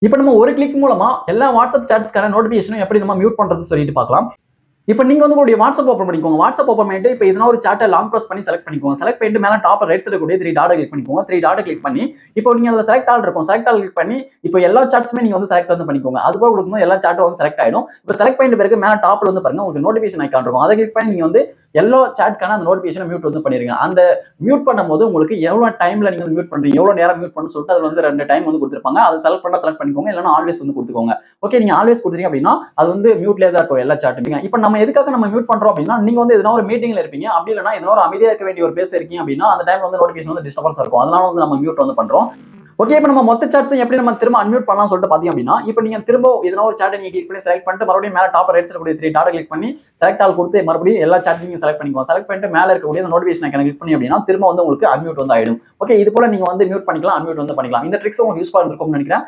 இப்போ நம்ம ஒரு கிளிக் மூலமா எல்லா வாட்ஸ்அப் சாட்ஸ்க்கான நோட்டிபிகேஷனும் எப்படி நம்ம மியூட் பண்றது சொல்லிட்டு பார்க்கலாம். இப்போ நீங்க வந்து உங்களுடைய வாட்ஸ்அப் ஓப்பன் பண்ணிக்கோங்க. வாட்ஸ்அப் ஓப்பன் பண்ணிட்டு இப்போ எதனா ஒரு சாட்டை லாங் பிரஸ் பண்ணி செலக்ட் பண்ணிக்கோங்க. செலக்ட் பண்ணிட்டு மேல டாப் ரைட் சைடு கூடிய 3 டாட் கிளிக் பண்ணிக்கோங்க. 3 டாட் கிளிக் பண்ணி இப்போ நீங்க அதுல செலக்ட் ஆல் இருக்கும். செலக்ட் ஆல் கிளிக் பண்ணி இப்போ எல்லா சாட்ஸுமே நீங்க வந்து செலக்ட் வந்து பண்ணிக்கோங்க. அது போல கொடுக்கும்போது எல்லா சாட்டும் வந்து செலக்ட் ஆயிடும். இப்போ செலக்ட் பண்ணிட்ட பிறகு மேல டாப்ல வந்து பாருங்க உங்களுக்கு நோட்டிபிகேஷன் ஐகான் இருக்கும். அதை கிளிக் பண்ணி நீங்க வந்து எல்லா சாட்க்கான அந்த நோட்டிபிகேஷனை மியூட் வந்து பண்ணிருங்க. அந்த மியூட் பண்ணும்போது உங்களுக்கு எவ்வளவு டைம்ல நீங்க வந்து மியூட் பண்றீங்க, எவ்வளவு நேரம் மியூட் பண்ணு சொல்லிட்டு அதுல வந்து 2 டைம் வந்து கொடுத்திருப்பாங்க. அதை செலக்ட் பண்ணா செலக்ட் பண்ணிக்கோங்க, இல்லைன்னா ஆல்வேஸ் வந்து கொடுத்துக்கோங்க. ஓகே, நீங்க ஆல்வேஸ் கொடுத்தீங்க அப்படின்னா அது வந்து மியூட்லேயே தான் இருக்கும் எல்லா சாட்டுமே. இப்போ நம்ம எதுக்காக நம்ம மியூட் பண்றோம் அப்படின்னா, நீங்க வந்து எதனா ஒரு மீட்டிங்ல இருப்பீங்க, அப்படி இல்லைன்னா எதனா ஒரு அமைதியா இருக்க வேண்டிய ஒரு பிளேஸ்ல இருக்கீங்க அப்படின்னா அந்த டைம்ல வந்து நோட்டிபிகேஷன் வந்து டிஸ்டர்பன்ஸ் இருக்கும். அதனால வந்து நம்ம மியூட் வந்து பண்றோம். ஓகே, இப்போ நம்ம மொத்த சாட்ஸும் எப்படி நம்ம திரும்ப அன்மியூட் பண்ணலாம் சொல்லிட்டு பாத்தீங்க அப்படின்னா, இப்போ நீங்க திரும்ப எதனா ஒரு சாட்டை நீங்க கிளிக் பண்ணி செலக்ட் பண்ணிட்டு மறுபடியும் மேல டாப் ரைட் சைடு கூடிய 3 டாட் கிளிக் பண்ணி செலக்ட் ஆல் கொடுத்து மறுபடியும் எல்லா சாட்டையும் நீங்க செலக்ட் பண்ணிக்கோங்க. செலக்ட் பண்ணிட்டு மேல இருக்கக்கூடிய நோட்டிபிகேஷன் ஐகானை கிளிக் பண்ணி அப்படின்னா திரும்ப வந்து உங்களுக்கு அன்மியூட் வந்து ஆயிடும். ஓகே, இது போல நீங்க வந்து மியூட் பண்ணிக்கலாம், அன்மியூட் வந்து பண்ணிக்கலாம். இந்த ட்ரிக்ஸ் உங்களுக்கு யூஸ்ஃபுல்லா இருக்கும்னு நினைக்கிறேன்.